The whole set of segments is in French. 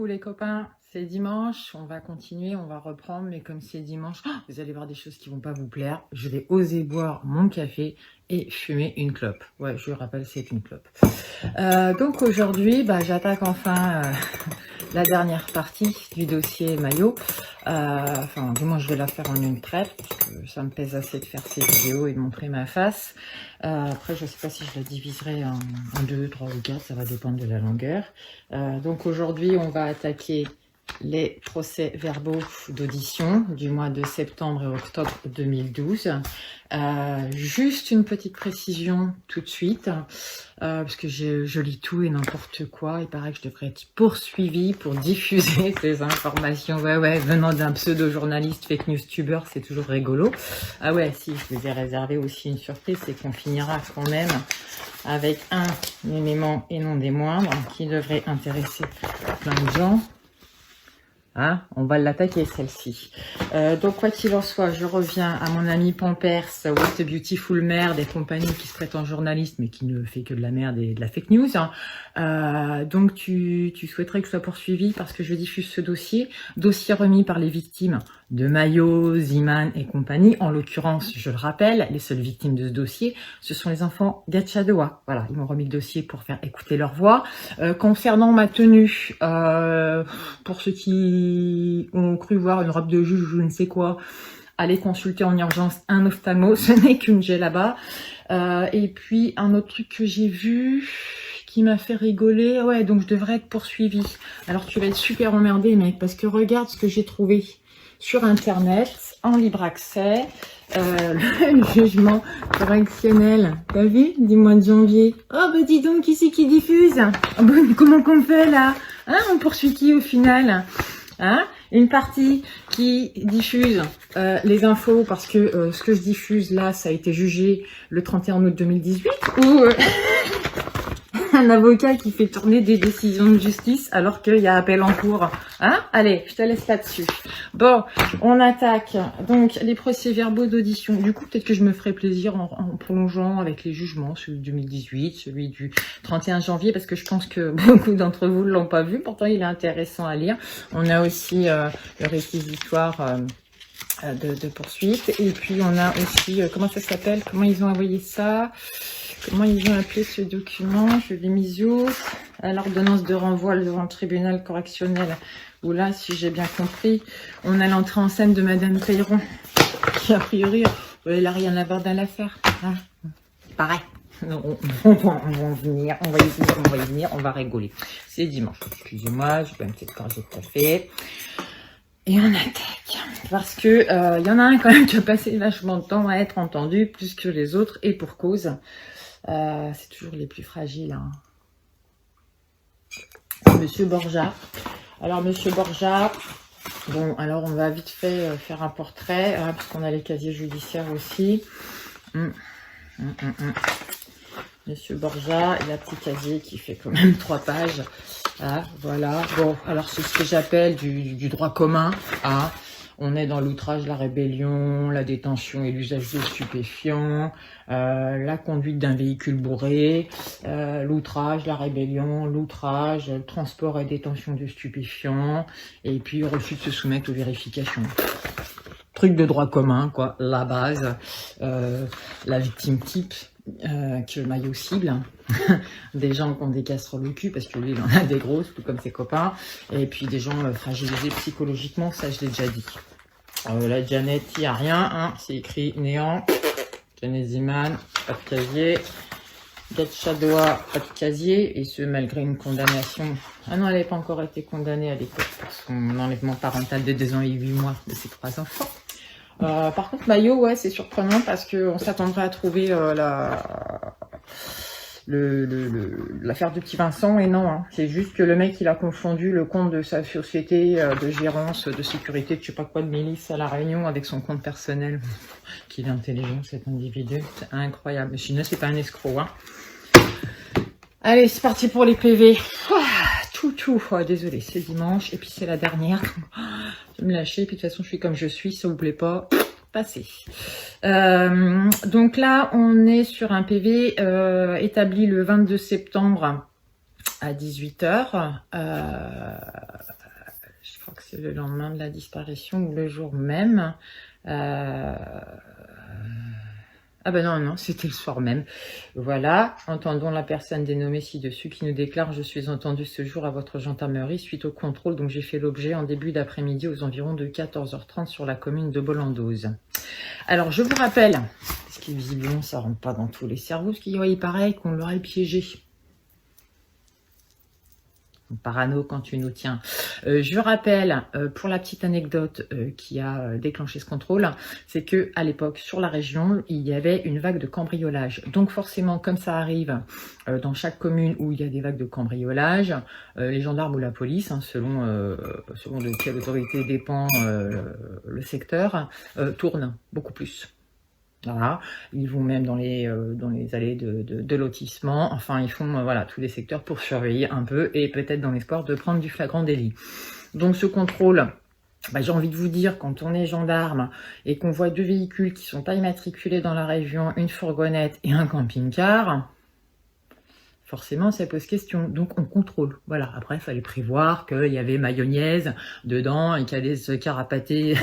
coucou les copains, c'est dimanche, on va continuer, on va reprendre, mais comme c'est dimanche, vous allez voir des choses qui vont pas vous plaire. Je vais oser boire mon café et fumer une clope. Ouais, je vous rappelle, c'est une clope. Donc aujourd'hui, j'attaque enfin la dernière partie du dossier maillot. Enfin, du moins, je vais la faire en une traite, parce que ça me pèse assez de faire ces vidéos et de montrer ma face. Après, je sais pas si je la diviserai en 2, 3 ou 4, ça va dépendre de la longueur. Donc aujourd'hui, on va attaquer les procès-verbaux d'audition du mois de septembre et octobre 2012. Juste une petite précision tout de suite, parce que je lis tout et n'importe quoi. Il paraît que je devrais être poursuivie pour diffuser ces informations. Ouais, venant d'un pseudo-journaliste fake news tuber, c'est toujours rigolo. Ah ouais, si, je vous ai réservé aussi une surprise, c'est qu'on finira quand même avec un élément et non des moindres qui devrait intéresser plein de gens. Hein, on va l'attaquer celle-ci. Donc quoi qu'il en soit, je reviens à mon ami Pampers, What a Beautiful Merde et compagnie qui se prétend journaliste mais qui ne fait que de la merde et de la fake news. Donc tu souhaiterais que je sois poursuivi parce que je diffuse ce dossier remis par les victimes de Mayo, Ziman et compagnie. En l'occurrence, je le rappelle, les seules victimes de ce dossier, ce sont les enfants Gatchadoua. Voilà, ils m'ont remis le dossier pour faire écouter leur voix. Concernant ma tenue, pour ceux qui ont cru voir une robe de juge ou je ne sais quoi, allez consulter en urgence un ophtalmo, ce n'est qu'une là-bas. Et puis un autre truc que j'ai vu qui m'a fait rigoler, ouais, donc je devrais être poursuivie. Alors tu vas être super emmerdé mec, parce que regarde ce que j'ai trouvé sur internet, en libre accès, le jugement correctionnel, t'as vu, du mois de janvier. Oh bah dis donc, qui c'est qui diffuse? Oh, bah, comment qu'on fait là? Hein, on poursuit qui au final? Hein, une partie qui diffuse les infos parce que ce que je diffuse là, ça a été jugé le 31 août 2018, ou un avocat qui fait tourner des décisions de justice alors qu'il y a appel en cours. Hein, allez, je te laisse là-dessus. Bon, on attaque donc les procès-verbaux d'audition. Du coup, peut-être que je me ferai plaisir en prolongeant avec les jugements, celui de 2018, celui du 31 janvier, parce que je pense que beaucoup d'entre vous ne l'ont pas vu. Pourtant, il est intéressant à lire. On a aussi le réquisitoire de poursuite. Et puis, on a aussi, comment ça s'appelle? Comment ils ont envoyé ça? Comment ils ont appelé ce document? Je l'ai mis où? À l'ordonnance de renvoi devant le tribunal correctionnel. Où là, si j'ai bien compris, on a l'entrée en scène de Madame Peyron, qui a priori, elle a rien à voir dans l'affaire. Hein, pareil. On va venir, on va y venir, on va rigoler. C'est dimanche. Excusez-moi, je vais une petite gorgée de café. Et on attaque. Parce que y en a un quand même qui a passé vachement de temps à être entendu, plus que les autres, et pour cause. C'est toujours les plus fragiles. Hein. Monsieur Borja. Alors, Monsieur Borja, bon, alors on va vite fait faire un portrait, parce qu'on a les casiers judiciaires aussi. Monsieur Borja, il a un petit casier qui fait quand même 3 pages. Ah, voilà. Bon, alors c'est ce que j'appelle du droit commun. Ah. On est dans l'outrage, la rébellion, la détention et l'usage de stupéfiants, la conduite d'un véhicule bourré, l'outrage, la rébellion, l'outrage, le transport et détention de stupéfiants, et puis le refus de se soumettre aux vérifications. Truc de droit commun, quoi, la base, la victime type. Que Maillot cible, des gens qui ont des casseroles au cul parce que lui il en a des grosses, tout comme ses copains, et puis des gens fragilisés psychologiquement, ça je l'ai déjà dit. La Janet, il n'y a rien, hein, c'est écrit néant. Janet Ziman, pas de casier. Gatchadoua, pas de casier, et ce malgré une condamnation. Ah non, elle n'avait pas encore été condamnée à l'époque pour son enlèvement parental de 2 ans et 8 mois de ses 3 enfants. Par contre, Maillot, ouais, c'est surprenant parce qu'on s'attendrait à trouver l'affaire de Petit Vincent, et non, hein. C'est juste que le mec, il a confondu le compte de sa société de gérance, de sécurité, de je sais pas quoi, de milice à La Réunion avec son compte personnel. Qu'il est intelligent, cet individu, c'est incroyable. Sinon, c'est pas un escroc, hein. Allez, c'est parti pour les PV. Oh, désolé, c'est dimanche, et puis c'est la dernière. Je vais me lâcher, puis de toute façon, je suis comme je suis, ça vous plaît pas, passez. Donc là, on est sur un PV établi le 22 septembre à 18h. Je crois que c'est le lendemain de la disparition ou le jour même. Ah ben non, c'était le soir même. Voilà, entendons la personne dénommée ci-dessus qui nous déclare « Je suis entendu ce jour à votre gendarmerie suite au contrôle dont j'ai fait l'objet en début d'après-midi aux environs de 14h30 sur la commune de Bolandose. » Alors, je vous rappelle, parce que visiblement ça rentre pas dans tous les cerveaux, parce qu'il paraît qu'on l'aurait piégé. Parano quand tu nous tiens. Je rappelle, pour la petite anecdote qui a déclenché ce contrôle, c'est que à l'époque, sur la région, il y avait une vague de cambriolage. Donc forcément, comme ça arrive dans chaque commune où il y a des vagues de cambriolage, les gendarmes ou la police, hein, selon de quelle autorité dépend le secteur, tournent beaucoup plus. Voilà, ils vont même dans les allées de lotissement, enfin ils font voilà tous les secteurs pour surveiller un peu et peut-être dans l'espoir de prendre du flagrant délit. Donc ce contrôle, j'ai envie de vous dire, quand on est gendarme et qu'on voit 2 véhicules qui sont pas immatriculés dans la région, une fourgonnette et un camping-car, forcément, ça pose question. Donc, on contrôle. Voilà. Après, il fallait prévoir qu'il y avait mayonnaise dedans et qu'il allait se carapater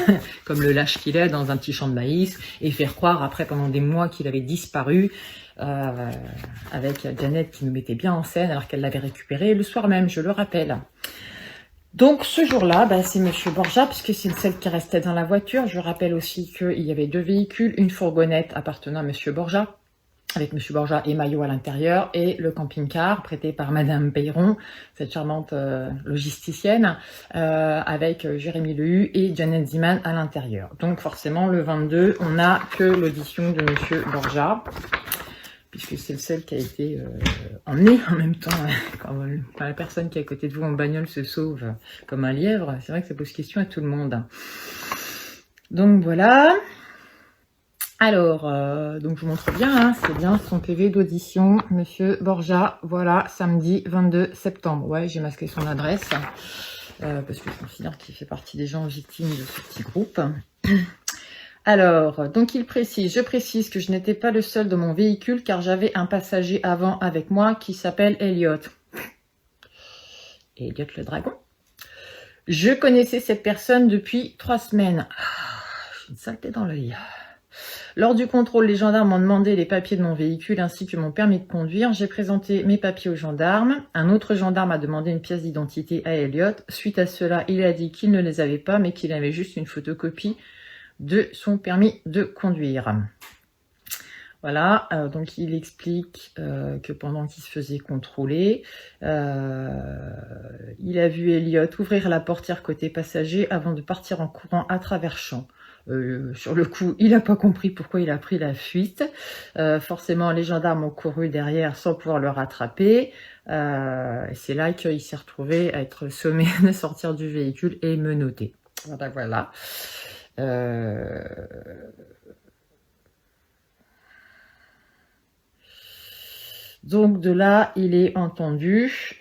comme le lâche qu'il est dans un petit champ de maïs et faire croire après pendant des mois qu'il avait disparu avec Janet qui nous mettait bien en scène alors qu'elle l'avait récupéré le soir même, je le rappelle. Donc, ce jour-là, c'est Monsieur Borja, puisque c'est celle qui restait dans la voiture. Je rappelle aussi qu'il y avait 2 véhicules, une fourgonnette appartenant à Monsieur Borja, avec Monsieur Borja et Maillot à l'intérieur, et le camping-car prêté par Madame Peyron, cette charmante logisticienne, avec Jérémy Lehu et Janet Ziman à l'intérieur. Donc forcément, le 22, on n'a que l'audition de Monsieur Borja, puisque c'est le seul qui a été emmené en même temps. Quand la personne qui est à côté de vous en bagnole se sauve comme un lièvre, c'est vrai que ça pose question à tout le monde. Donc voilà. Alors, donc je vous montre bien, hein, c'est bien son PV d'audition, Monsieur Borja, voilà, samedi 22 septembre. Ouais, j'ai masqué son adresse, parce que je considère qu'il fait partie des gens victimes de ce petit groupe. Alors, donc je précise que je n'étais pas le seul dans mon véhicule, car j'avais un passager avant avec moi qui s'appelle Elliot. Elliot le dragon. Je connaissais cette personne depuis 3 semaines. J'ai une saleté dans l'œil. Lors du contrôle, les gendarmes m'ont demandé les papiers de mon véhicule ainsi que mon permis de conduire. J'ai présenté mes papiers aux gendarmes. Un autre gendarme a demandé une pièce d'identité à Elliot. Suite à cela, il a dit qu'il ne les avait pas, mais qu'il avait juste une photocopie de son permis de conduire. Voilà, donc il explique que pendant qu'il se faisait contrôler, il a vu Elliot ouvrir la portière côté passager avant de partir en courant à travers champs. Sur le coup, il n'a pas compris pourquoi il a pris la fuite. Forcément, les gendarmes ont couru derrière sans pouvoir le rattraper. C'est là qu'il s'est retrouvé à être sommé de sortir du véhicule et menotté. Voilà. Donc de là, il est entendu.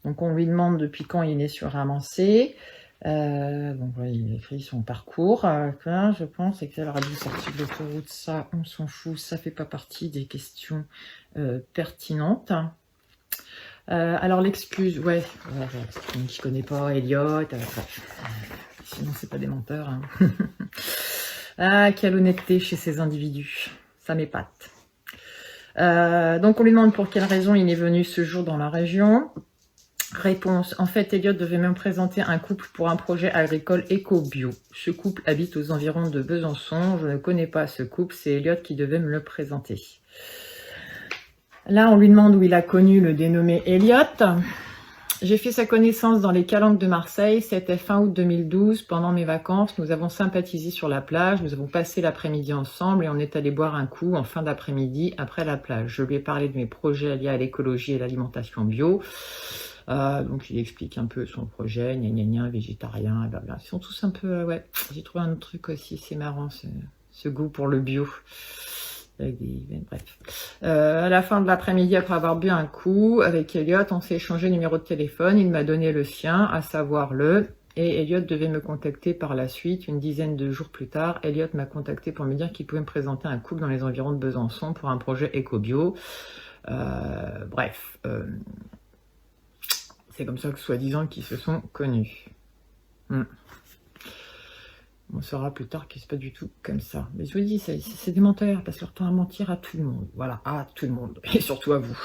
Donc on lui demande depuis quand il est sur Ramancé. Donc voilà, il écrit son parcours. Je pense et qu'elle aura dû sortir de l'autoroute, ça, on s'en fout, ça fait pas partie des questions pertinentes. Alors l'excuse, ouais, qui connaît pas Elliot, sinon c'est pas des menteurs. Hein. Ah, quelle honnêteté chez ces individus, ça m'épate. Donc on lui demande pour quelle raison il est venu ce jour dans la région. Réponse, en fait, Elliot devait même présenter un couple pour un projet agricole éco-bio. Ce couple habite aux environs de Besançon. Je ne connais pas ce couple, c'est Elliot qui devait me le présenter. Là, on lui demande où il a connu le dénommé Elliot. J'ai fait sa connaissance dans les Calanques de Marseille. C'était fin août 2012. Pendant mes vacances, nous avons sympathisé sur la plage. Nous avons passé l'après-midi ensemble et on est allé boire un coup en fin d'après-midi après la plage. Je lui ai parlé de mes projets liés à l'écologie et l'alimentation bio. Donc il explique un peu son projet, végétarien, et blablabla. Ils sont tous un peu, ouais. J'ai trouvé un autre truc aussi, c'est marrant, ce goût pour le bio. Bref. À la fin de l'après-midi, après avoir bu un coup avec Elliot, on s'est échangé le numéro de téléphone. Il m'a donné le sien, à savoir et Elliot devait me contacter par la suite. Une dizaine de jours plus tard, Elliot m'a contacté pour me dire qu'il pouvait me présenter un couple dans les environs de Besançon pour un projet éco-bio. Bref, c'est comme ça que soi-disant qu'ils se sont connus. On saura plus tard que c'est pas du tout comme ça. Mais je vous dis, c'est des menteurs, parce leur temps à mentir à tout le monde. Voilà, à tout le monde, et surtout à vous.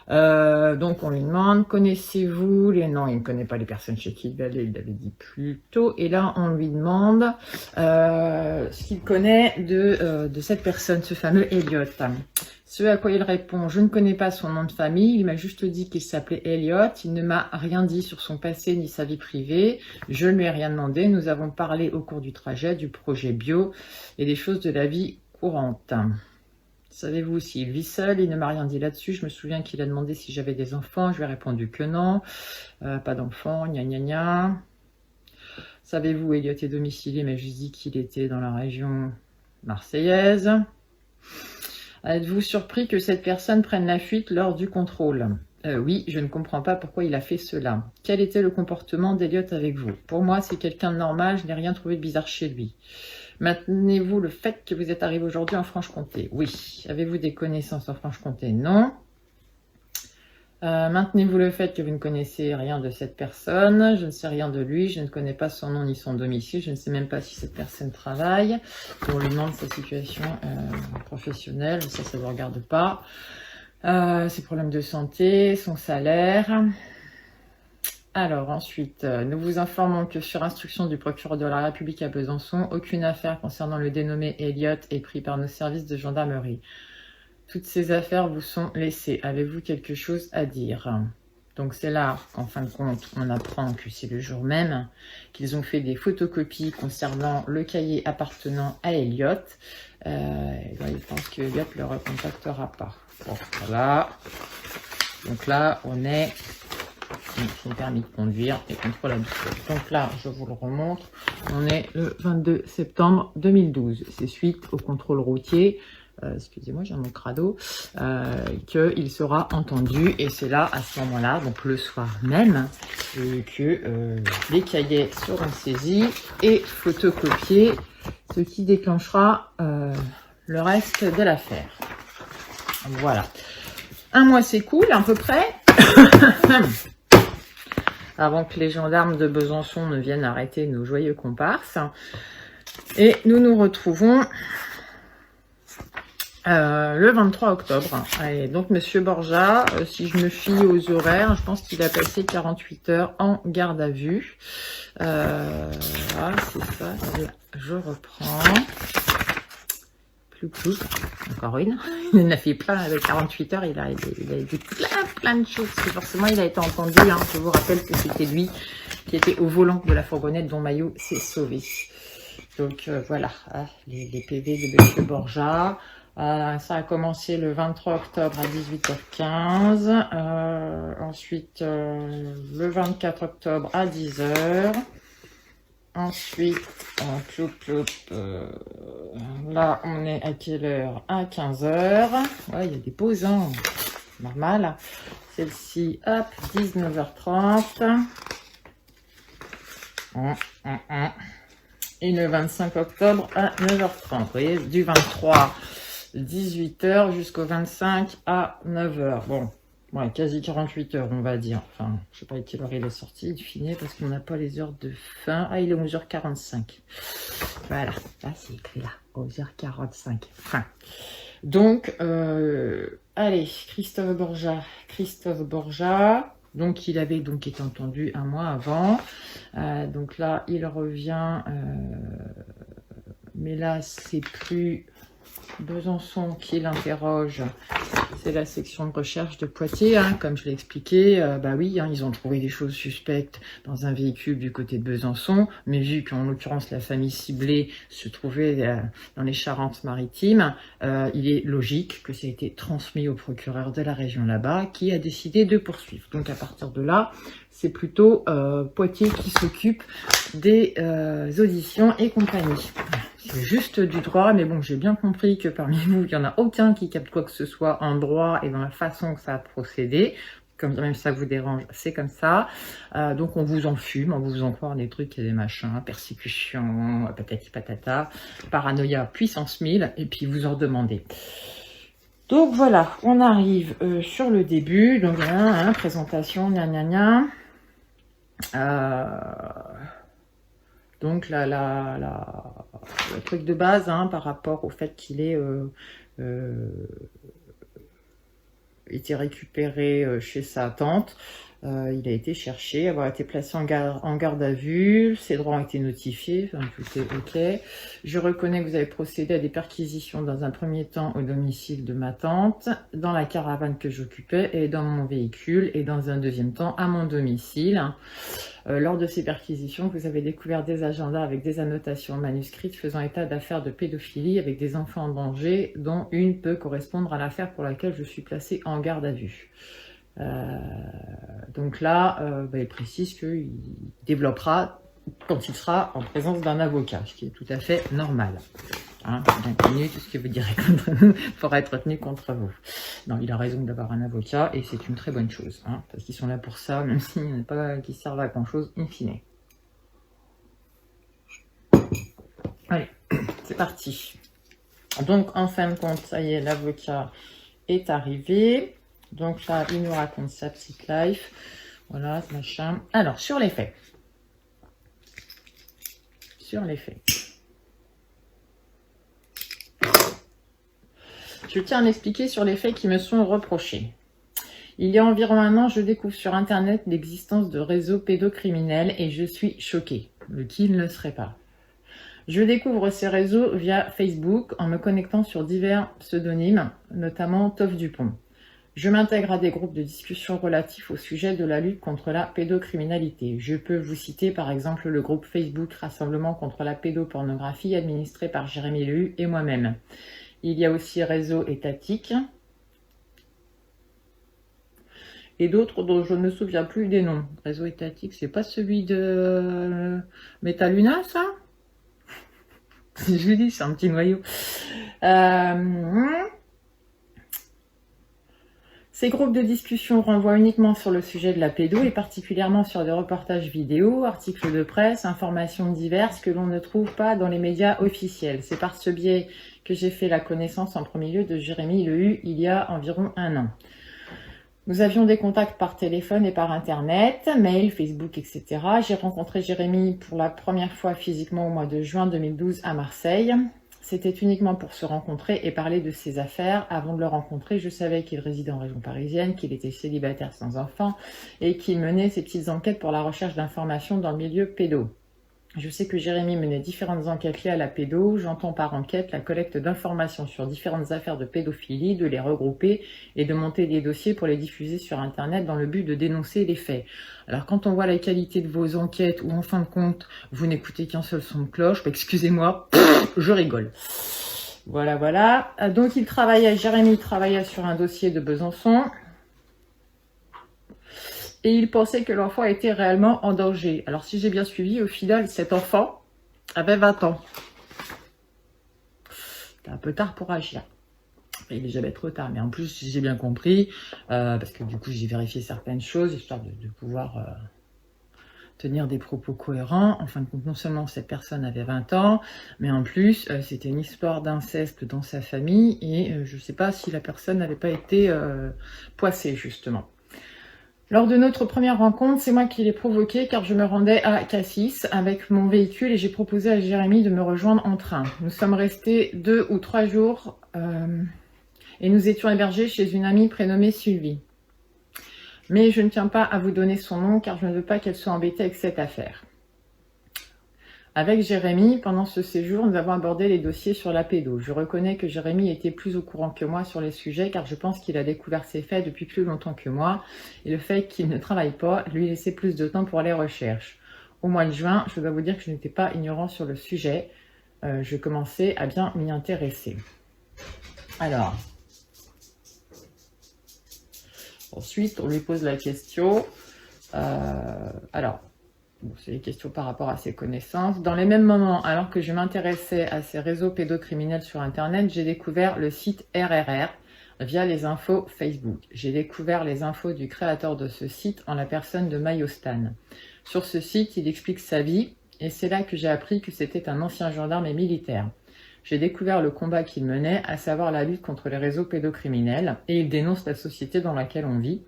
Donc on lui demande, connaissez-vous les... Non, il ne connaît pas les personnes chez qui il va aller, il l'avait dit plus tôt. Et là, on lui demande ce qu'il connaît de cette personne, ce fameux Elliot. Ce à quoi il répond, je ne connais pas son nom de famille, il m'a juste dit qu'il s'appelait Elliot, il ne m'a rien dit sur son passé ni sa vie privée, je ne lui ai rien demandé, nous avons parlé au cours du trajet, du projet bio et des choses de la vie courante. Savez-vous s'il vit seul? Il ne m'a rien dit là-dessus. Je me souviens qu'il a demandé si j'avais des enfants. Je lui ai répondu que non. Pas d'enfants, gna gna gna. Savez-vous, Elliot est domicilié, mais je dis qu'il était dans la région marseillaise. Êtes-vous surpris que cette personne prenne la fuite lors du contrôle? Oui, je ne comprends pas pourquoi il a fait cela. Quel était le comportement d'Elliot avec vous? Pour moi, c'est quelqu'un de normal, je n'ai rien trouvé de bizarre chez lui. Maintenez-vous le fait que vous êtes arrivé aujourd'hui en Franche-Comté? Oui. Avez-vous des connaissances en Franche-Comté? Non. Maintenez-vous le fait que vous ne connaissez rien de cette personne? Je ne sais rien de lui, je ne connais pas son nom ni son domicile, je ne sais même pas si cette personne travaille. On lui demande sa situation professionnelle, ça ne vous regarde pas. Ses problèmes de santé, son salaire. Alors ensuite, nous vous informons que sur instruction du procureur de la République à Besançon, aucune affaire concernant le dénommé Elliot est prise par nos services de gendarmerie. Toutes ces affaires vous sont laissées. Avez-vous quelque chose à dire? Donc c'est là qu'en fin de compte, on apprend que c'est le jour même qu'ils ont fait des photocopies concernant le cahier appartenant à Elliot. Il pense que Elliot ne le recontactera pas. Bon, voilà. Donc là, on est... son permis de conduire et contrôle habituel. Donc là, je vous le remontre. On est le 22 septembre 2012. C'est suite au contrôle routier. Excusez-moi, j'ai un mot crado. Qu'il sera entendu. Et c'est là, à ce moment-là, donc le soir même, que les cahiers seront saisis et photocopiés, ce qui déclenchera le reste de l'affaire. Voilà. Un mois s'écoule à peu près. Avant que les gendarmes de Besançon ne viennent arrêter nos joyeux comparses. Et nous nous retrouvons le 23 octobre. Allez, donc Monsieur Borja, si je me fie aux horaires, je pense qu'il a passé 48 heures en garde à vue. Voilà, c'est ça. Je reprends. Encore une. Il en a fait plein avec 48 heures. Il a dit plein de choses. Parce que forcément, il a été entendu. Hein. Je vous rappelle que c'était lui qui était au volant de la fourgonnette dont Maillot s'est sauvé. Donc voilà, les PV de Monsieur Borja. Ça a commencé le 23 octobre à 18h15. Ensuite, le 24 octobre à 10h. Ensuite, là, on est à quelle heure? À 15h. Ouais, il y a des pauses, hein. Normal. Celle-ci, hop, 19h30. Et le 25 octobre à 9h30. Vous voyez, du 23, 18h jusqu'au 25 à 9h. Bon. Ouais, quasi 48 heures, on va dire. Enfin, je sais pas à quelle heure il est sorti, du fini, parce qu'on n'a pas les heures de fin. Ah, il est 11h45. Voilà, là, c'est écrit là, 11h45. Fin. Donc, allez, Christophe Borja. Donc, il avait donc été entendu un mois avant. Donc là, il revient. Mais là, c'est plus Besançon qui l'interroge. C'est la section de recherche de Poitiers, hein, comme je l'ai expliqué. Bah oui, hein, ils ont trouvé des choses suspectes dans un véhicule du côté de Besançon, mais vu qu'en l'occurrence la famille ciblée se trouvait dans les Charentes-Maritimes, il est logique que ça a été transmis au procureur de la région là-bas, qui a décidé de poursuivre. Donc à partir de là, c'est plutôt Poitiers qui s'occupe des auditions et compagnie. C'est juste du droit, mais bon, j'ai bien compris que parmi vous, il n'y en a aucun qui capte quoi que ce soit en droit et dans la façon que ça a procédé. Comme même ça vous dérange, c'est comme ça. Donc on vous en fume, on vous en croit des trucs et des machins, persécution, patati patata, paranoïa puissance 1000, et puis vous en demandez. Donc voilà, on arrive sur le début. Donc présentation, gna gna gna. Donc le truc de base par rapport au fait qu'il ait été récupéré chez sa tante. Il a été cherché, avoir été placé en garde à vue, ses droits ont été notifiés, enfin, tout est ok. Je reconnais que vous avez procédé à des perquisitions dans un premier temps au domicile de ma tante, dans la caravane que j'occupais et dans mon véhicule, et dans un deuxième temps à mon domicile. Lors de ces perquisitions, vous avez découvert des agendas avec des annotations manuscrites faisant état d'affaires de pédophilie avec des enfants en danger, dont une peut correspondre à l'affaire pour laquelle je suis placée en garde à vue. Donc là, il précise qu'il développera quand il sera en présence d'un avocat, ce qui est tout à fait normal. Bien connu, tout ce que vous direz contre nous pourra être tenu contre vous. Non, il a raison d'avoir un avocat et c'est une très bonne chose, parce qu'ils sont là pour ça, même s'il n'y en a pas qui servent à grand chose in fine. Allez, c'est parti. Donc en fin de compte, ça y est, l'avocat est arrivé. Donc là, il nous raconte sa petite life. Voilà, ce machin. Alors, sur les faits. Sur les faits. Je tiens à m'expliquer sur les faits qui me sont reprochés. Il y a environ un an, je découvre sur Internet l'existence de réseaux pédocriminels et je suis choquée. Qui ne le serait pas? Je découvre ces réseaux via Facebook en me connectant sur divers pseudonymes, notamment Toph Dupont. Je m'intègre à des groupes de discussion relatifs au sujet de la lutte contre la pédocriminalité. Je peux vous citer par exemple le groupe Facebook Rassemblement contre la pédopornographie administré par Jérémy Lehu et moi-même. Il y a aussi Réseau Étatique et d'autres dont je ne me souviens plus des noms. Réseau Étatique, c'est pas celui de Metaluna, ça? Je vous dis, c'est un petit noyau. Ces groupes de discussion renvoient uniquement sur le sujet de la pédo et particulièrement sur des reportages vidéo, articles de presse, informations diverses que l'on ne trouve pas dans les médias officiels. C'est par ce biais que j'ai fait la connaissance en premier lieu de Jérémy Lehu il y a environ un an. Nous avions des contacts par téléphone et par internet, mail, Facebook, etc. J'ai rencontré Jérémy pour la première fois physiquement au mois de juin 2012 à Marseille. C'était uniquement pour se rencontrer et parler de ses affaires. Avant de le rencontrer, je savais qu'il résidait en région parisienne, qu'il était célibataire sans enfant et qu'il menait ses petites enquêtes pour la recherche d'informations dans le milieu pédo. Je sais que Jérémy menait différentes enquêtes liées à la pédo. J'entends par enquête la collecte d'informations sur différentes affaires de pédophilie, de les regrouper et de monter des dossiers pour les diffuser sur Internet dans le but de dénoncer les faits. Alors quand on voit la qualité de vos enquêtes ou en fin de compte, vous n'écoutez qu'un seul son de cloche, excusez-moi, je rigole. Voilà. Donc Jérémy travaillait sur un dossier de Besançon. Et il pensait que l'enfant était réellement en danger. Alors si j'ai bien suivi, au final, cet enfant avait 20 ans. C'était un peu tard pour agir. Il n'est jamais trop tard. Mais en plus, si j'ai bien compris, parce que du coup, j'ai vérifié certaines choses, histoire de pouvoir tenir des propos cohérents. En fin de compte, non seulement cette personne avait 20 ans, mais en plus, c'était une histoire d'inceste dans sa famille. Et je ne sais pas si la personne n'avait pas été poissée, justement. Lors de notre première rencontre, c'est moi qui l'ai provoqué car je me rendais à Cassis avec mon véhicule et j'ai proposé à Jérémy de me rejoindre en train. Nous sommes restés 2 ou 3 jours et nous étions hébergés chez une amie prénommée Sylvie. Mais je ne tiens pas à vous donner son nom car je ne veux pas qu'elle soit embêtée avec cette affaire. Avec Jérémy, pendant ce séjour, nous avons abordé les dossiers sur la pédo. Je reconnais que Jérémy était plus au courant que moi sur les sujets car je pense qu'il a découvert ces faits depuis plus longtemps que moi et le fait qu'il ne travaille pas lui laissait plus de temps pour les recherches. Au mois de juin, je dois vous dire que je n'étais pas ignorant sur le sujet. Je commençais à bien m'y intéresser. Alors, ensuite, on lui pose la question. Bon, c'est des questions par rapport à ses connaissances. Dans les mêmes moments, alors que je m'intéressais à ces réseaux pédocriminels sur Internet, j'ai découvert le site RRR via les infos Facebook. J'ai découvert les infos du créateur de ce site en la personne de Mayostan. Sur ce site, il explique sa vie et c'est là que j'ai appris que c'était un ancien gendarme et militaire. J'ai découvert le combat qu'il menait, à savoir la lutte contre les réseaux pédocriminels, et il dénonce la société dans laquelle on vit,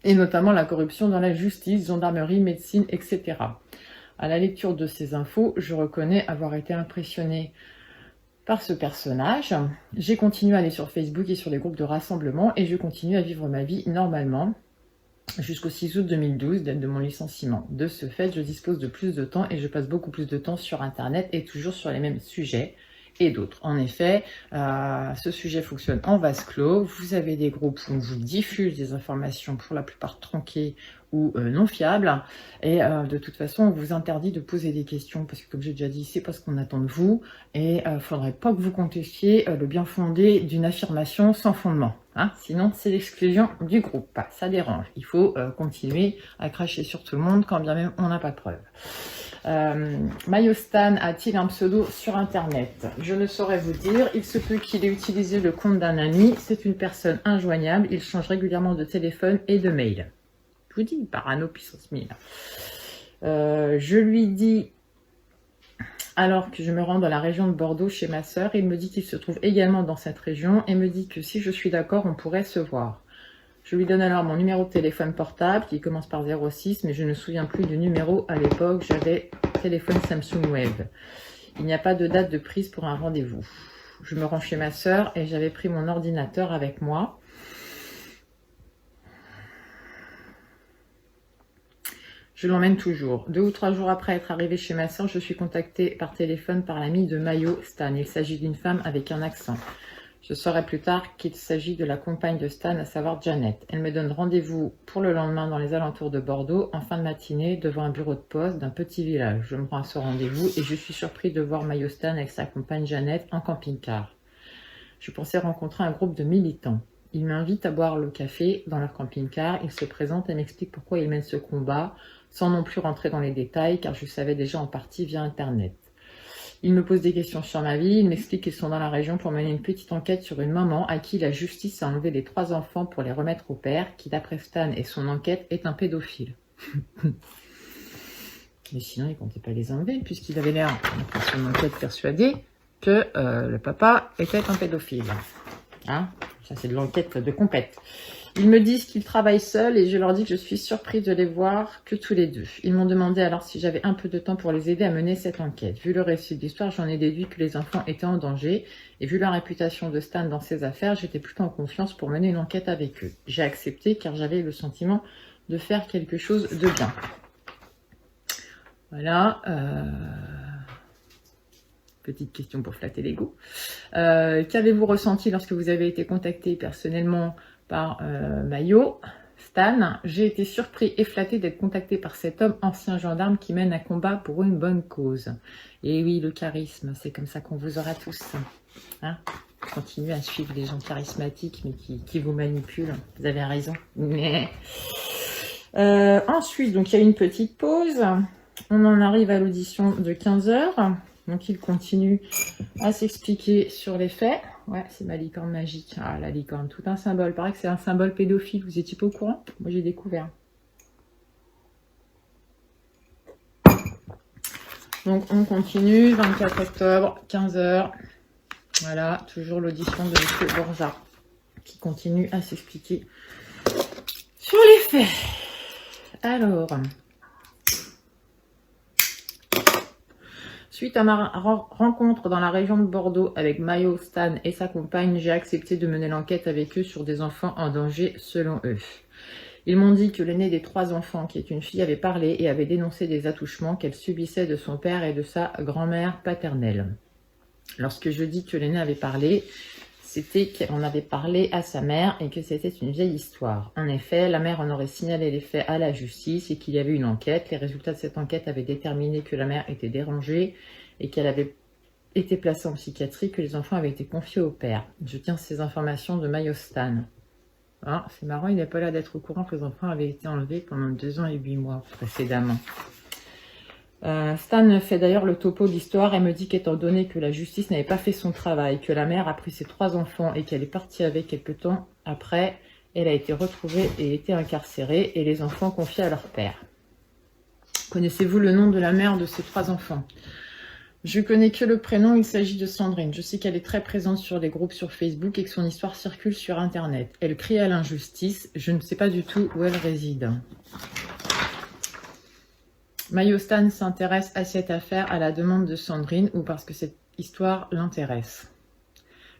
et notamment la corruption dans la justice, gendarmerie, médecine, etc. À la lecture de ces infos, je reconnais avoir été impressionnée par ce personnage. J'ai continué à aller sur Facebook et sur les groupes de rassemblement et je continue à vivre ma vie normalement jusqu'au 6 août 2012, date de mon licenciement. De ce fait, je dispose de plus de temps et je passe beaucoup plus de temps sur Internet et toujours sur les mêmes sujets et d'autres. En effet, ce sujet fonctionne en vase clos. Vous avez des groupes où on vous diffuse des informations pour la plupart tronquées ou non fiables. Et de toute façon, on vous interdit de poser des questions parce que, comme j'ai déjà dit, c'est pas ce qu'on attend de vous. Et il ne faudrait pas que vous contestiez le bien fondé d'une affirmation sans fondement. Hein, sinon, c'est l'exclusion du groupe. Ça dérange. Il faut continuer à cracher sur tout le monde quand bien même on n'a pas de preuves. Mayostan a-t-il un pseudo sur internet? Je ne saurais vous dire. Il se peut qu'il ait utilisé le compte d'un ami. C'est une personne injoignable. Il change régulièrement de téléphone et de mail. Je vous dis, parano puissance 1000. Je lui dis, alors que je me rends dans la région de Bordeaux chez ma sœur, il me dit qu'il se trouve également dans cette région et me dit que si je suis d'accord, on pourrait se voir. Je lui donne alors mon numéro de téléphone portable qui commence par 06, mais je ne me souviens plus du numéro à l'époque. J'avais téléphone Samsung Wave. Il n'y a pas de date de prise pour un rendez-vous. Je me rends chez ma sœur et j'avais pris mon ordinateur avec moi. Je l'emmène toujours. 2 ou 3 jours après être arrivée chez ma sœur, je suis contactée par téléphone par l'amie de Mayostan. Il s'agit d'une femme avec un accent. Je saurai plus tard qu'il s'agit de la compagne de Stan, à savoir Janet. Elle me donne rendez-vous pour le lendemain dans les alentours de Bordeaux, en fin de matinée, devant un bureau de poste d'un petit village. Je me rends à ce rendez-vous et je suis surpris de voir Mayostan avec sa compagne Janet en camping-car. Je pensais rencontrer un groupe de militants. Ils m'invitent à boire le café dans leur camping-car. Ils se présentent et m'expliquent pourquoi ils mènent ce combat, sans non plus rentrer dans les détails, car je savais déjà en partie via Internet. Ils me posent des questions sur ma vie, ils m'expliquent qu'ils sont dans la région pour mener une petite enquête sur une maman à qui la justice a enlevé les 3 enfants pour les remettre au père, qui d'après Stan et son enquête est un pédophile. Mais sinon, il ne comptait pas les enlever, puisqu'il avait l'air, après son enquête, persuadé que le papa était un pédophile. Hein, ça, c'est de l'enquête de compète. Ils me disent qu'ils travaillent seuls et je leur dis que je suis surprise de les voir que tous les deux. Ils m'ont demandé alors si j'avais un peu de temps pour les aider à mener cette enquête. Vu le récit de l'histoire, j'en ai déduit que les enfants étaient en danger et vu la réputation de Stan dans ses affaires, j'étais plutôt en confiance pour mener une enquête avec eux. J'ai accepté car j'avais le sentiment de faire quelque chose de bien. Voilà. Petite question pour flatter l'ego. Qu'avez-vous ressenti lorsque vous avez été contacté personnellement par Mayo, Stan? J'ai été surpris et flatté d'être contacté par cet homme ancien gendarme qui mène un combat pour une bonne cause. Et oui, le charisme, c'est comme ça qu'on vous aura tous. Hein, continuez à suivre les gens charismatiques mais qui vous manipulent. Vous avez raison. Mais ensuite, donc il y a une petite pause. On en arrive à l'audition de 15h. Donc il continue à s'expliquer sur les faits. Ouais, c'est ma licorne magique. Ah, la licorne, tout un symbole. Il paraît que c'est un symbole pédophile. Vous étiez pas au courant? Moi, j'ai découvert. Donc, on continue. 24 octobre, 15h. Voilà, toujours l'audition de M. Borja qui continue à s'expliquer sur les faits. Alors... Suite à ma rencontre dans la région de Bordeaux avec Mayo, Stan et sa compagne, j'ai accepté de mener l'enquête avec eux sur des enfants en danger selon eux. Ils m'ont dit que l'aîné des 3 enfants, qui est une fille, avait parlé et avait dénoncé des attouchements qu'elle subissait de son père et de sa grand-mère paternelle. Lorsque je dis que l'aîné avait parlé, c'était qu'on avait parlé à sa mère et que c'était une vieille histoire. En effet, la mère en aurait signalé les faits à la justice et qu'il y avait une enquête. Les résultats de cette enquête avaient déterminé que la mère était dérangée et qu'elle avait été placée en psychiatrie, que les enfants avaient été confiés au père. Je tiens ces informations de Mayostan. Ah, c'est marrant, il n'a pas l'air d'être au courant que les enfants avaient été enlevés pendant 2 ans et 8 mois précédemment. Stan fait d'ailleurs le topo de l'histoire et me dit qu'étant donné que la justice n'avait pas fait son travail, que la mère a pris ses 3 enfants et qu'elle est partie avec quelque temps après, elle a été retrouvée et été incarcérée et les enfants confiés à leur père. Connaissez-vous le nom de la mère de ces 3 enfants? Je connais que le prénom, il s'agit de Sandrine. Je sais qu'elle est très présente sur les groupes sur Facebook et que son histoire circule sur Internet. Elle crie à l'injustice. Je ne sais pas du tout où elle réside. Mayo Stan s'intéresse à cette affaire à la demande de Sandrine ou parce que cette histoire l'intéresse.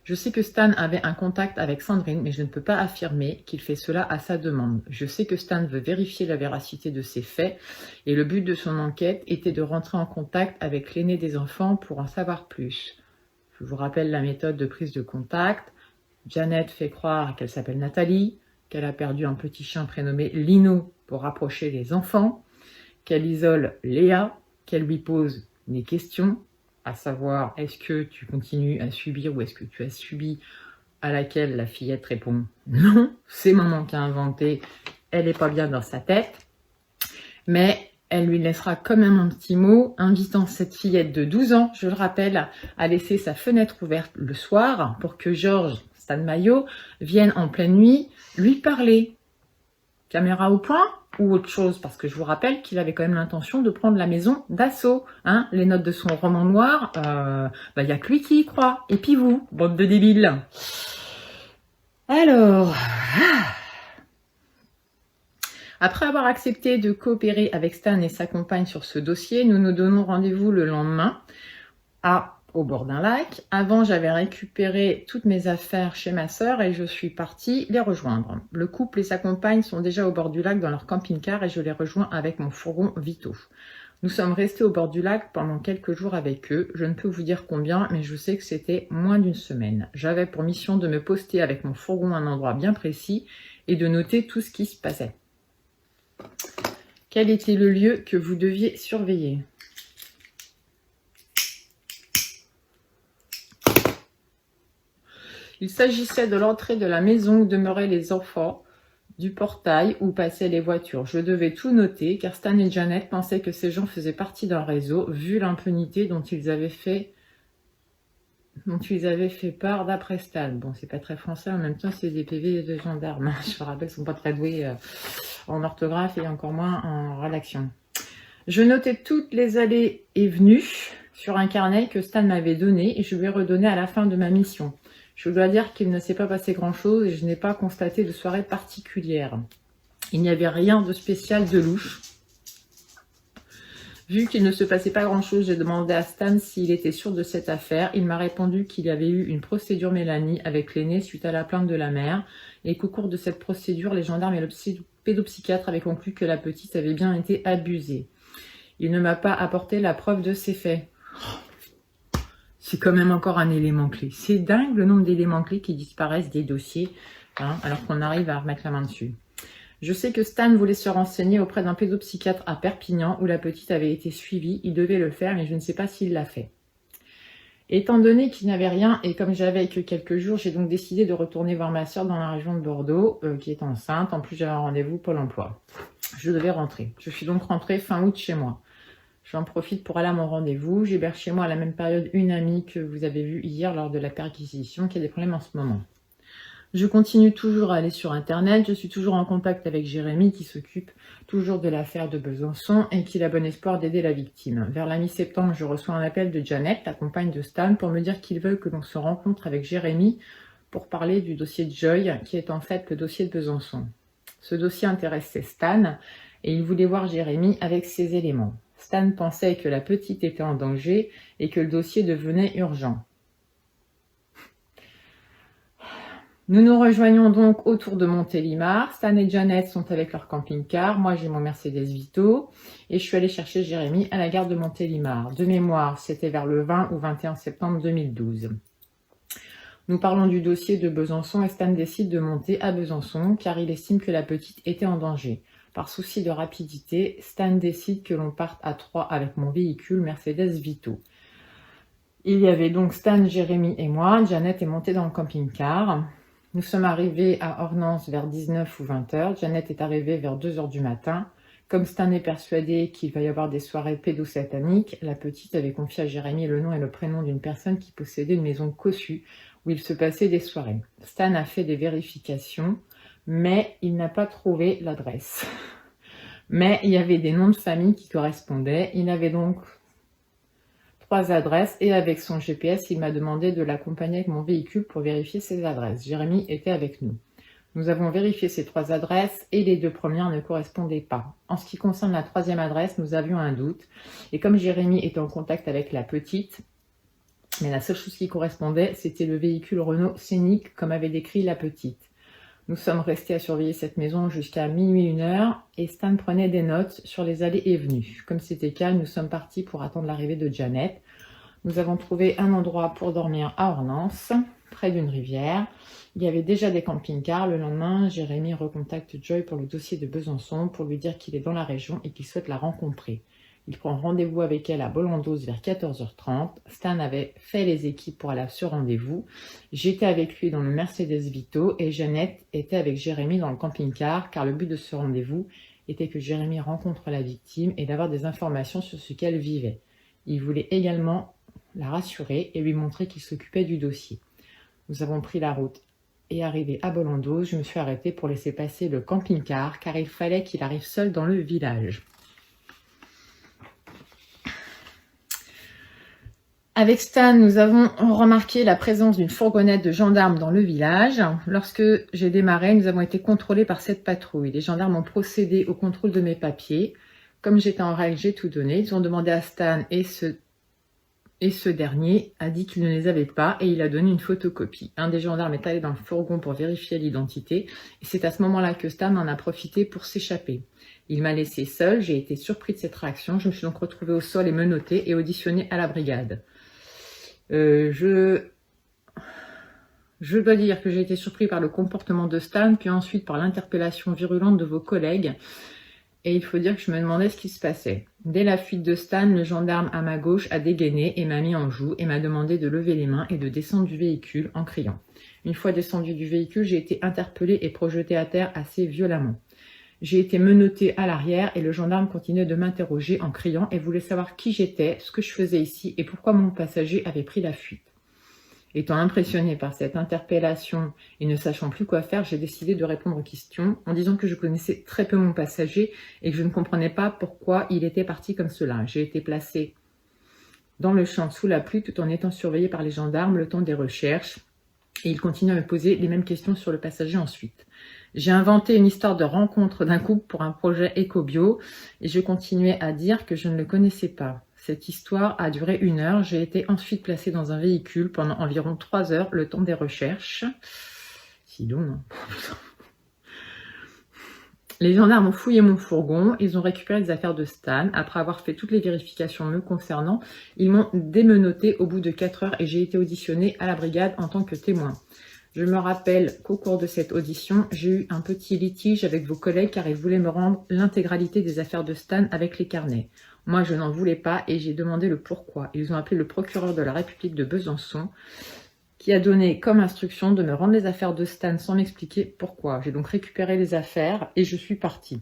Je sais que Stan avait un contact avec Sandrine, mais je ne peux pas affirmer qu'il fait cela à sa demande. Je sais que Stan veut vérifier la véracité de ces faits, et le but de son enquête était de rentrer en contact avec l'aîné des enfants pour en savoir plus. Je vous rappelle la méthode de prise de contact. Janet fait croire qu'elle s'appelle Nathalie, qu'elle a perdu un petit chien prénommé Lino pour rapprocher les enfants, qu'elle isole Léa, qu'elle lui pose des questions, à savoir, est-ce que tu continues à subir ou est-ce que tu as subi, à laquelle la fillette répond non, c'est maman qui a inventé, elle n'est pas bien dans sa tête, mais elle lui laissera quand même un petit mot, invitant cette fillette de 12 ans, je le rappelle, à laisser sa fenêtre ouverte le soir pour que Georges, Stan Mayo, vienne en pleine nuit lui parler. Caméra au point ou autre chose, parce que je vous rappelle qu'il avait quand même l'intention de prendre la maison d'assaut. Hein, les notes de son roman noir, y a que lui qui y croit. Et puis vous, bande de débiles. Alors, après avoir accepté de coopérer avec Stan et sa compagne sur ce dossier, nous nous donnons rendez-vous le lendemain au bord d'un lac. Avant, j'avais récupéré toutes mes affaires chez ma sœur et je suis partie les rejoindre. Le couple et sa compagne sont déjà au bord du lac dans leur camping-car et je les rejoins avec mon fourgon Vito. Nous sommes restés au bord du lac pendant quelques jours avec eux. Je ne peux vous dire combien, mais je sais que c'était moins d'une semaine. J'avais pour mission de me poster avec mon fourgon à un endroit bien précis et de noter tout ce qui se passait. Quel était le lieu que vous deviez surveiller ? Il s'agissait de l'entrée de la maison où demeuraient les enfants, du portail où passaient les voitures. Je devais tout noter car Stan et Janet pensaient que ces gens faisaient partie d'un réseau vu l'impunité dont ils avaient fait part d'après Stan. Bon, c'est pas très français, en même temps c'est des PV de gendarmes. Je vous rappelle, ils sont pas très doués en orthographe et encore moins en rédaction. Je notais toutes les allées et venues sur un carnet que Stan m'avait donné et je lui ai redonné à la fin de ma mission. Je dois dire qu'il ne s'est pas passé grand-chose et je n'ai pas constaté de soirée particulière. Il n'y avait rien de spécial de louche. Vu qu'il ne se passait pas grand-chose, j'ai demandé à Stan s'il était sûr de cette affaire. Il m'a répondu qu'il y avait eu une procédure Mélanie avec l'aîné suite à la plainte de la mère et qu'au cours de cette procédure, les gendarmes et le pédopsychiatre avaient conclu que la petite avait bien été abusée. Il ne m'a pas apporté la preuve de ces faits. C'est quand même encore un élément clé. C'est dingue le nombre d'éléments clés qui disparaissent des dossiers, hein, alors qu'on arrive à remettre la main dessus. Je sais que Stan voulait se renseigner auprès d'un pédopsychiatre à Perpignan où la petite avait été suivie. Il devait le faire, mais je ne sais pas s'il l'a fait. Étant donné qu'il n'y avait rien et comme j'avais que quelques jours, j'ai donc décidé de retourner voir ma soeur dans la région de Bordeaux, qui est enceinte. En plus, j'avais un rendez-vous Pôle emploi. Je devais rentrer. Je suis donc rentrée fin août chez moi. J'en profite pour aller à mon rendez-vous. J'héberge chez moi à la même période une amie que vous avez vue hier lors de la perquisition qui a des problèmes en ce moment. Je continue toujours à aller sur Internet. Je suis toujours en contact avec Jérémy qui s'occupe toujours de l'affaire de Besançon et qui a bon espoir d'aider la victime. Vers la mi-septembre, je reçois un appel de Janet, la compagne de Stan, pour me dire qu'ils veulent que l'on se rencontre avec Jérémy pour parler du dossier de Joy qui est en fait le dossier de Besançon. Ce dossier intéressait Stan et il voulait voir Jérémy avec ses éléments. Stan pensait que la petite était en danger et que le dossier devenait urgent. Nous nous rejoignons donc autour de Montélimar. Stan et Janet sont avec leur camping-car. Moi, j'ai mon Mercedes Vito. Et je suis allée chercher Jérémy à la gare de Montélimar. De mémoire, c'était vers le 20 ou 21 septembre 2012. Nous parlons du dossier de Besançon et Stan décide de monter à Besançon car il estime que la petite était en danger. Par souci de rapidité, Stan décide que l'on parte à 3 avec mon véhicule Mercedes Vito. Il y avait donc Stan, Jérémy et moi. Janet est montée dans le camping-car. Nous sommes arrivés à Ornans vers 19 ou 20 heures. Janet est arrivée vers 2 heures du matin. Comme Stan est persuadé qu'il va y avoir des soirées pédosataniques, la petite avait confié à Jérémy le nom et le prénom d'une personne qui possédait une maison cossue où il se passait des soirées. Stan a fait des vérifications, mais il n'a pas trouvé l'adresse. Mais il y avait des noms de famille qui correspondaient. Il avait donc 3 adresses et avec son GPS, il m'a demandé de l'accompagner avec mon véhicule pour vérifier ses adresses. Jérémy était avec nous. Nous avons vérifié ces 3 adresses et les 2 premières ne correspondaient pas. En ce qui concerne la 3e adresse, nous avions un doute. Et comme Jérémy était en contact avec la petite, mais la seule chose qui correspondait, c'était le véhicule Renault Scénic, comme avait décrit la petite. Nous sommes restés à surveiller cette maison jusqu'à minuit 1h et Stan prenait des notes sur les allées et venues. Comme c'était calme, nous sommes partis pour attendre l'arrivée de Janet. Nous avons trouvé un endroit pour dormir à Ornans, près d'une rivière. Il y avait déjà des camping-cars. Le lendemain, Jérémy recontacte Joy pour le dossier de Besançon pour lui dire qu'il est dans la région et qu'il souhaite la rencontrer. Il prend rendez-vous avec elle à Bolandos vers 14h30. Stan avait fait les équipes pour aller à ce rendez-vous. J'étais avec lui dans le Mercedes Vito et Jeannette était avec Jérémy dans le camping-car car le but de ce rendez-vous était que Jérémy rencontre la victime et d'avoir des informations sur ce qu'elle vivait. Il voulait également la rassurer et lui montrer qu'il s'occupait du dossier. Nous avons pris la route et arrivé à Bolandos, je me suis arrêtée pour laisser passer le camping-car car il fallait qu'il arrive seul dans le village. Avec Stan, nous avons remarqué la présence d'une fourgonnette de gendarmes dans le village. Lorsque j'ai démarré, nous avons été contrôlés par cette patrouille. Les gendarmes ont procédé au contrôle de mes papiers. Comme j'étais en règle, j'ai tout donné. Ils ont demandé à Stan et ce dernier a dit qu'il ne les avait pas et il a donné une photocopie. Un des gendarmes est allé dans le fourgon pour vérifier l'identité et c'est à ce moment-là que Stan en a profité pour s'échapper. Il m'a laissé seul, j'ai été surpris de cette réaction. Je me suis donc retrouvée au sol et menottée et auditionnée à la brigade. Je dois dire que j'ai été surpris par le comportement de Stan, puis ensuite par l'interpellation virulente de vos collègues. Et il faut dire que je me demandais ce qui se passait. Dès la fuite de Stan, le gendarme à ma gauche a dégainé et m'a mis en joue et m'a demandé de lever les mains et de descendre du véhicule en criant. Une fois descendu du véhicule, j'ai été interpellée et projetée à terre assez violemment. J'ai été menottée à l'arrière et le gendarme continuait de m'interroger en criant et voulait savoir qui j'étais, ce que je faisais ici et pourquoi mon passager avait pris la fuite. Étant impressionnée par cette interpellation et ne sachant plus quoi faire, j'ai décidé de répondre aux questions en disant que je connaissais très peu mon passager et que je ne comprenais pas pourquoi il était parti comme cela. J'ai été placée dans le champ sous la pluie tout en étant surveillée par les gendarmes le temps des recherches et il continue à me poser les mêmes questions sur le passager ensuite. J'ai inventé une histoire de rencontre d'un couple pour un projet éco-bio et je continuais à dire que je ne le connaissais pas. Cette histoire a duré 1 heure. J'ai été ensuite placée dans un véhicule pendant environ 3 heures, le temps des recherches. Si donc, non. Les gendarmes ont fouillé mon fourgon, ils ont récupéré des affaires de Stan. Après avoir fait toutes les vérifications me concernant, ils m'ont démenotté au bout de 4 heures et j'ai été auditionnée à la brigade en tant que témoin. Je me rappelle qu'au cours de cette audition, j'ai eu un petit litige avec vos collègues car ils voulaient me rendre l'intégralité des affaires de Stan avec les carnets. Moi, je n'en voulais pas et j'ai demandé le pourquoi. Ils ont appelé le procureur de la République de Besançon qui a donné comme instruction de me rendre les affaires de Stan sans m'expliquer pourquoi. J'ai donc récupéré les affaires et je suis partie.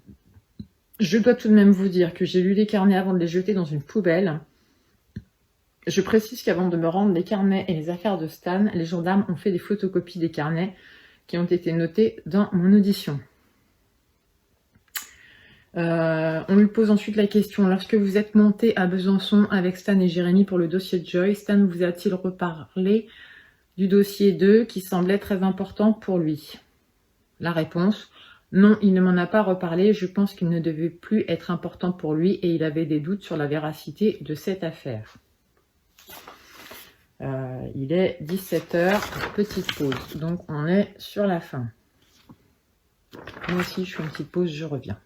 Je dois tout de même vous dire que j'ai lu les carnets avant de les jeter dans une poubelle. Je précise qu'avant de me rendre les carnets et les affaires de Stan, les gendarmes ont fait des photocopies des carnets qui ont été notés dans mon audition. On lui pose ensuite la question, lorsque vous êtes monté à Besançon avec Stan et Jérémy pour le dossier de Joy, Stan vous a-t-il reparlé du dossier 2 qui semblait très important pour lui? La réponse, non, il ne m'en a pas reparlé, je pense qu'il ne devait plus être important pour lui et il avait des doutes sur la véracité de cette affaire. Il est 17h, petite pause, donc on est sur la fin. Moi aussi je fais une petite pause, je reviens.